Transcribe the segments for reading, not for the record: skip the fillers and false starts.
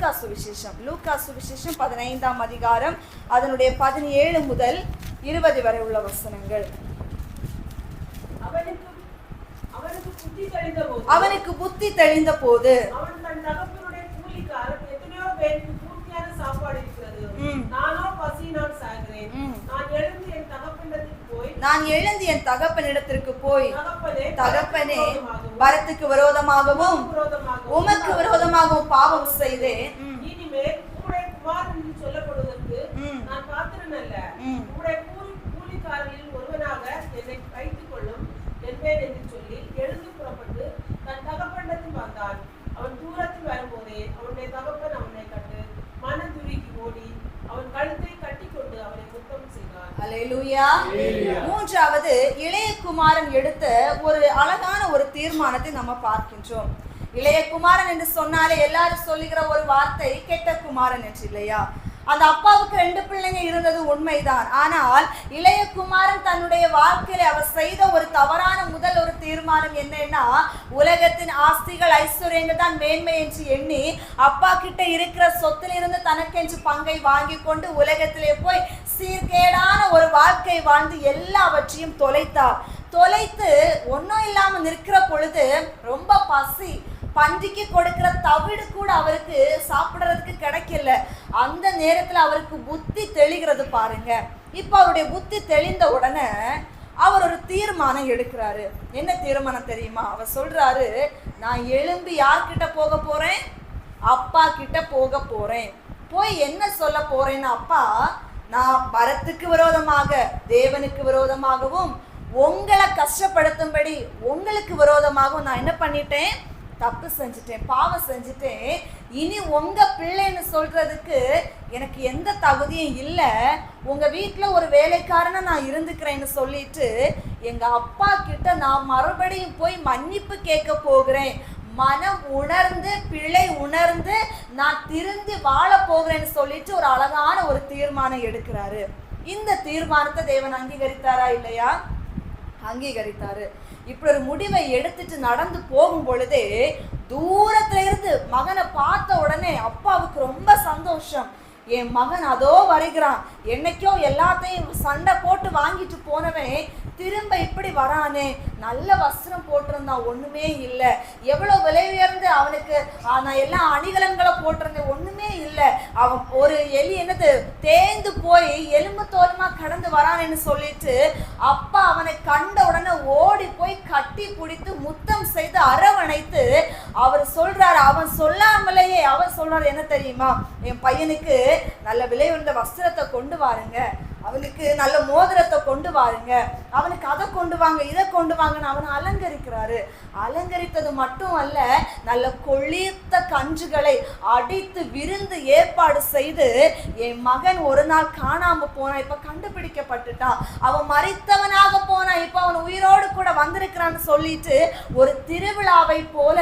லூக்கா சுவிசேஷம் 15ஆம் அதிகாரம் அதனுடைய 17 முதல் 20 வரை உள்ள வசனங்கள். அவனுக்கு புத்தி தெளிந்த போது அவன் தன் தகப்பனுடைய கூலிக்காரன் எத்தனையோ பேருக்கு பூர்த்தியான சாப்பாடு இருக்கிறது, நானோ பசியினால் சாகிறேன். நான் எழுந்து என் தகப்பனிடத்திற்கு போய் தகப்பனே வரத்துக்கு விரோதமாகவும் உமக்கு விரோதமாகவும் பாவம் செய்தேன். இனிமேல் உம்முடைய குமாரன் என்று சொல்லப்படுவதற்கு நான் பாத்திரன் அல்ல. உம்முடைய கூலிக்காரர்களில் ஒருவனாக என்னை வைத்துக் கொள்ளும் என்பேன் என்று சொல்லி எழுந்து புறப்பட்டு தன் தகப்பனிடத்தில் வந்தான். அவன் தூரத்தில் வரும்போதே அவனுடைய தகப்பன் அவனை கண்டு மனதுருகி ஓடி அவன் கழுத்தை கட்டி கொண்டு அவனை முத்தம் செய்தார். அல்லேலூயா. மூன்றாவது, இளைய குமாரன் எடுத்த ஒரு அழகான ஒரு தீர்மானத்தை நம்ம பார்க்கின்றோம். இளைய குமாரன் என்று சொன்னாலே எல்லாரும் சொல்லுகிற ஒரு வார்த்தை கெட்ட குமாரன் என்று, இல்லையா? அந்த அப்பாவுக்கு 2 பிள்ளைங்க இருந்தது உண்மைதான். ஆனால் இளைய குமாரன் தன்னுடைய வாழ்க்கையில அவர் செய்த ஒரு தவறான முதல் ஒரு தீர்மானம் என்னன்னா, உலகத்தின் ஆஸ்திகள் ஐஸ்வர்யங்கள் தான் மேன்மை என்று எண்ணி அப்பா கிட்ட இருக்கிற சொத்திலிருந்து தனக்கென்று பங்கை வாங்கி கொண்டு உலகத்திலே போய் சீர்கேடான ஒரு வாழ்க்கை வாழ்ந்து எல்லாவற்றையும் தொலைத்து ஒன்றும் இல்லாம நிற்கிற பொழுது ரொம்ப பசி, பன்றிக்கு கொடுக்கிற தவிடு கூட அவருக்கு சாப்பிடுறதுக்கு கிடைக்கல. அந்த நேரத்துல அவருக்கு புத்தி தெளிகிறது பாருங்க. இப்ப அவருடைய புத்தி தெளிந்த உடனே அவர் ஒரு தீர்மானம் எடுக்கிறாரு. என்ன தீர்மானம் தெரியுமா? அவர் சொல்றாரு, நான் எழும்பி யார்கிட்ட போக போறேன்? அப்பா கிட்ட போக போறேன். போய் என்ன சொல்ல போறேன்னா, அப்பா, நான் வரத்துக்கு விரோதமாக தேவனுக்கு விரோதமாகவும் உங்களை கஷ்டப்படுத்தும்படி உங்களுக்கு விரோதமாகவும் நான் என்ன பண்ணிட்டேன்? தப்பு செஞ்சுட்டேன், பாவம் செஞ்சுட்டேன். இனி உங்க பிள்ளைன்னு சொல்றதுக்கு எனக்கு எந்த தகுதியும் இல்லை. உங்க வீட்டுல ஒரு வேலைக்காரனை நான் இருந்துக்கிறேன்னு சொல்லிட்டு எங்க அப்பா கிட்ட நான் மறுபடியும் போய் மன்னிப்பு கேட்க போகிறேன். மனம் உணர்ந்து பிழை உணர்ந்து நான் திருந்தி வாழ போகிறேன்னு சொல்லிட்டு ஒரு அழகான ஒரு தீர்மானம் எடுக்கிறாரு. இந்த தீர்மானத்தை தேவன் அங்கீகரித்தாரா இல்லையா? அங்கீகரித்தாரு. இப்படி ஒரு முடிவை எடுத்துட்டு நடந்து போகும் பொழுதே தூரத்துல இருந்து மகனை பார்த்த உடனே அப்பாவுக்கு ரொம்ப சந்தோஷம். என் மகன் அதோ வருகிறான், என்னைக்கோ எல்லாத்தையும் சண்டை போட்டு வாங்கிட்டு போனவன் திரும்ப இப்படி வரானே, நல்ல வஸ்திரம் போட்டிருந்தான், ஒண்ணுமே இல்லை. எவ்வளவு விலை உயர்ந்து அவனுக்கு நான் எல்லா அணிகலன்களை போட்டிருந்தேன், ஒண்ணுமே இல்லை. அவன் ஒரு எலி என்னது தேய்ந்து போய் எலும்பு தோலுமா கடந்து வரானேன்னு சொல்லிட்டு அப்பா அவனை கண்ட உடனே ஓடி போய் கட்டி பிடித்து முத்தம் செய்து அரவணைத்து அவர் சொல்றாரு, அவன் சொல்லாமலேயே அவர் சொல்றாரு, என்ன தெரியுமா? என் பையனுக்கு நல்ல விலை உயர்ந்த வஸ்திரத்தை கொண்டு வாருங்க, அவனுக்கு நல்ல மோதிரத்தை கொண்டு வாருங்க, அவனுக்கு அதை கொண்டு வாங்க, இதை கொண்டு வாங்கன்னு அவனை அலங்கரிக்கிறாரு. அலங்கரித்தது மட்டும் அல்ல, நல்ல கொளிர்த்த கன்றுகளை அடித்து விருந்து ஏற்பாடு செய்து, என் மகன் ஒரு நாள் காணாம போனான், இப்ப கண்டுபிடிக்கப்பட்டுட்டான், அவன் மரித்தவனாக போனான், இப்ப அவன் உயிரோடு கூட வந்திருக்கிறான்னு சொல்லிட்டு ஒரு திருவிழாவை போல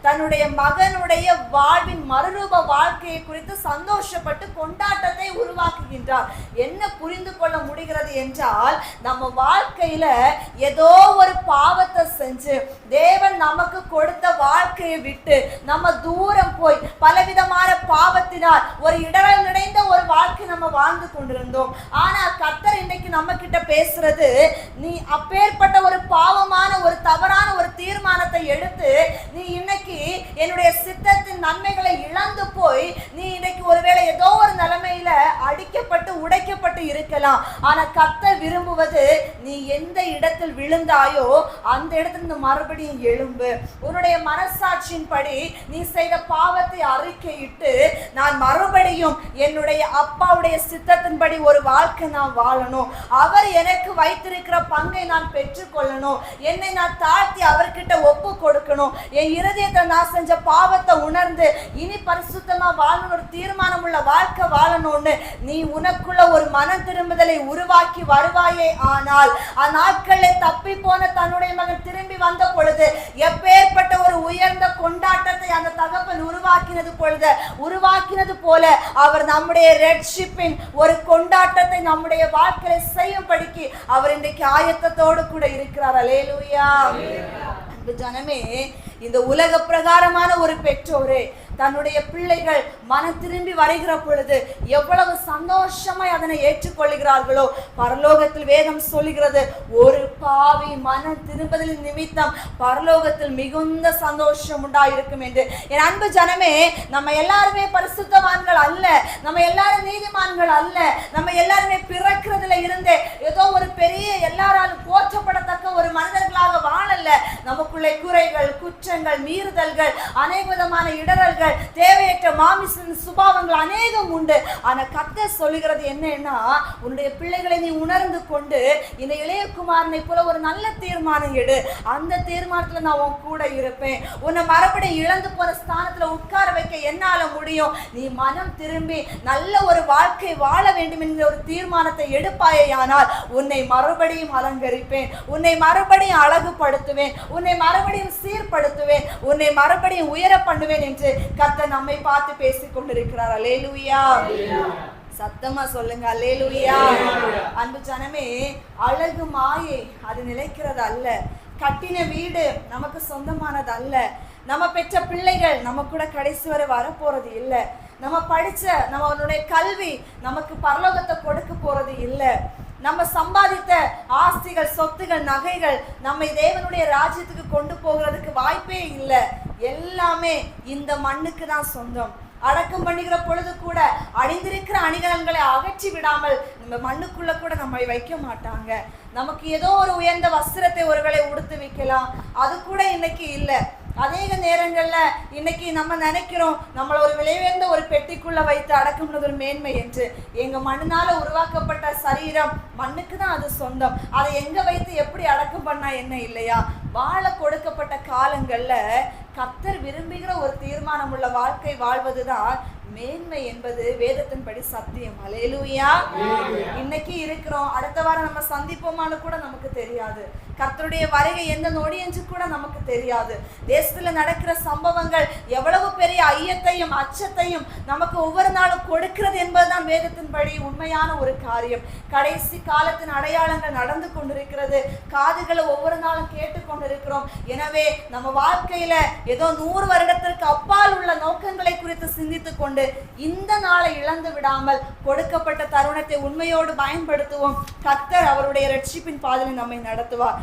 தன்னுடைய மகனுடைய வாழ்வின் மறுரூப வாழ்க்கையை குறித்து சந்தோஷப்பட்டு கொண்டாட்டத்தை உருவாக்குகின்றார். என்ன புரிந்து கொள்ள முடிகிறது என்றால், நம்ம வாழ்க்கையில ஏதோ ஒரு பாவத்தை செஞ்சு தேவன் நமக்கு கொடுத்த வாழ்க்கையை விட்டு நம்ம தூரம் போய் பலவிதமான பாவத்தினால் ஒரு இடரல் நிறைந்த ஒரு வாழ்க்கை நம்ம வாழ்ந்து கொண்டிருந்தோம். ஆனா கர்த்தர் இன்னைக்கு நம்ம கிட்ட பேசுறது, நீ அப்பேற்பட்ட ஒரு பாவமான ஒரு தவறான ஒரு தீர்மானத்தை எடுத்து நீ இன்னைக்கு என்னுடைய சித்தத்தின் நன்மைகளை இழந்து போய் நீ இன்னைக்கு ஒருவேளை ஏதோ ஒரு நிலைமையில அடிக்கப்பட்டு உடைக்கப்பட்டு இருக்கலாம். ஆனா கர்த்தர் விரும்புவது, நீ எந்த இடத்தில் விழுந்தாயோ அந்த இடத்துல மறுபடியும் எழும்பு. உன்னுடைய மனசாட்சியின் படி நீ செய்த பாவத்தை அறிக்கையிட்டு, நான் மறுபடியும் என்னுடைய அப்பாவுடைய சித்தத்தின்படி ஒரு வாழ்க்கை நான் வாழணும், அவர் எனக்கு வைத்திருக்கிற பங்கை நான் பெற்றுக்கொள்ளணும், என்னை நான் தாழ்த்தி அவர்கிட்ட ஒப்பு கொடுக்கணும், என் இருதயத்தை நான் செஞ்ச பாவத்தை உணர்ந்து இனி பரிசுத்தமா வாழணும், ஒரு தீர்மானம் உள்ள வாழ்க்கை வாழணும்னு நீ உனக்குள்ள ஒரு மன திரும்புதலை உருவாக்கி வருவாயே. ஆனால் அந்நாட்களில் தப்பி போன தன்னுடைய மகன் திரும்பி வந்த பொழுது எப்பேற்பட்ட ஒரு உயர்ந்த கொண்டாட்டத்தை அந்த தகப்பன் உருவாக்கினது போல அவர் நம்முடைய ரட்சிப்பின் ஒரு கொண்டாட்டத்தை நம்முடைய வாழ்க்கையை செய்யும்படிக்கு அவர் இன்றைக்கு ஆயத்தத்தோடு கூட இருக்கிறார். அல்லேலூயா. ஜனமே, இந்த உலக பிரகாரமான ஒரு பெற்றோரே தன்னுடைய பிள்ளைகள் மனம் திரும்பி வருகிற பொழுது எவ்வளவு சந்தோஷமாய் அதனை ஏற்றுக்கொள்கிறார்களோ, பரலோகத்தில் வேதம் சொல்லுகிறது, ஒரு பாவி மனம் திரும்புதலின் நிமித்தம் பரலோகத்தில் மிகுந்த சந்தோஷம் உண்டாயிருக்கும் என்று. என் அன்பு ஜனமே, நம்ம எல்லாருமே பரிசுத்தவான்கள் அல்ல, நம்ம எல்லாரும் நீதிமான்கள் அல்ல, நம்ம எல்லாருமே பிறக்கிறதுல இருந்தே ஏதோ ஒரு பெரிய எல்லாராலும் போற்றப்படத்தக்க ஒரு மனிதர்களாக வாழல. நமக்குள்ளே குறைகள், குற்றங்கள், மீறுதல்கள், அநேக விதமான இடரல்கள், தேவையற்ற மாமிச சுபாவங்கள் அநேகம் உண்டு. ஆனா கர்த்தர் சொல்லுகிறது என்னன்னா, உன்னுடைய பிள்ளைகளை நீ உணர்ந்து கொண்டு இந்த இளையகுமாரனை போல ஒரு நல்ல தீர்மானம் எடு. அந்த தீர்மானத்துல நான் உன் கூட இருப்பேன். உன்னை மறுபடியும் இழந்து போற ஸ்தானத்துல உட்கார வைக்க என்னால முடியும். நீ மனம் திரும்பி நல்ல ஒரு வாழ்க்கை வாழ வேண்டும் என்கிற ஒரு தீர்மானத்தை எடுப்பாயானால் உன்னை மறுபடியும் அலங்கரிப்பேன், உன்னை மறுபடியும் அழகுபடுத்துவேன், உன்னை மறுபடியும் சீர்படுத்துவேன், உன்னை மறுபடியும் உயர பண்ணுவேன் என்று கர்த்தர் நம்மை பார்த்து பேசிக் கொண்டிருக்கிறார். அல்லேலூயா. சத்தமா சொல்லுங்க அல்லேலூயா. அன்பு ஜனமே, அழகு மாயை அது நிலைக்கிறது அல்ல. கட்டின வீடு நமக்கு சொந்தமானது அல்ல. நம்ம பெற்ற பிள்ளைகள் நம்ம கூட கடைசி வரை வரப்போறது இல்லை. நம்ம படிச்ச நம்மளுடைய கல்வி நமக்கு பரலோகத்தை கொடுக்க போறது இல்லை. நம்ம சம்பாதித்த ஆஸ்திகள், சொத்துகள், நகைகள் நம்மை தேவனுடைய ராஜ்யத்துக்கு கொண்டு போகிறதுக்கு வாய்ப்பே இல்லை. எல்லாமே இந்த மண்ணுக்கு தான் சொந்தம். அடக்கம் பண்ணுகிற பொழுது கூட அணிந்திருக்கிற அணிகலன்களை அகற்றி விடாமல் நம்ம மண்ணுக்குள்ள கூட நம்மை வைக்க மாட்டாங்க. நமக்கு ஏதோ ஒரு உயர்ந்த வஸ்திரத்தை ஒருவேளை உடுத்து வைக்கலாம், அது கூட இன்னைக்கு இல்லை. அநேக நேரங்கள்ல இன்னைக்கு நம்ம நினைக்கிறோம் நம்மளை ஒரு விலையுயர்ந்த ஒரு பெட்டிக்குள்ள வைத்து அடக்கம் ஒரு மேன்மை என்று. எங்க மண்ணினால உருவாக்கப்பட்ட சரீரம் மண்ணுக்கு தான் அது சொந்தம். அதை எங்க வைத்து எப்படி அடக்கம் பண்ணா என்ன இல்லையா? வாழ கொடுக்கப்பட்ட காலங்கள்ல கர்த்தர் விரும்புகிற ஒரு தீர்மானம் உள்ள வாழ்க்கை வாழ்வதுதான் மேன்மை என்பது வேதத்தின்படி சத்தியம். அல்லேலூயா. இன்னைக்கு இருக்கிறோம், அடுத்த வாரம் நம்ம சந்திப்போமான்னு கூட நமக்கு தெரியாது. கர்த்தருடைய வருகை எந்த நொடி என்று கூட நமக்கு தெரியாது. தேசத்துல நடக்கிற சம்பவங்கள் எவ்வளவு பெரிய ஐயத்தையும் அச்சத்தையும் நமக்கு ஒவ்வொரு நாளும் கொடுக்கிறது என்பதுதான் வேதத்தின்படி உண்மையான ஒரு காரியம். கடைசி காலத்தின் அடையாளங்கள் நடந்து கொண்டிருக்கிறது. காதுகளை ஒவ்வொரு நாளும் கேட்டுக்கொண்டிருக்கிறோம். எனவே நம்ம வாழ்க்கையில ஏதோ 100 வருடத்திற்கு அப்பால் உள்ள நோக்கங்களை குறித்து சிந்தித்துக் கொண்டு இந்த நாளை இழந்து விடாமல் கொடுக்கப்பட்ட தருணத்தை உண்மையோடு பயன்படுத்துவோம். கர்த்தர் அவருடைய ரட்சிப்பின் பாதையில் நம்மை நடத்துவார்.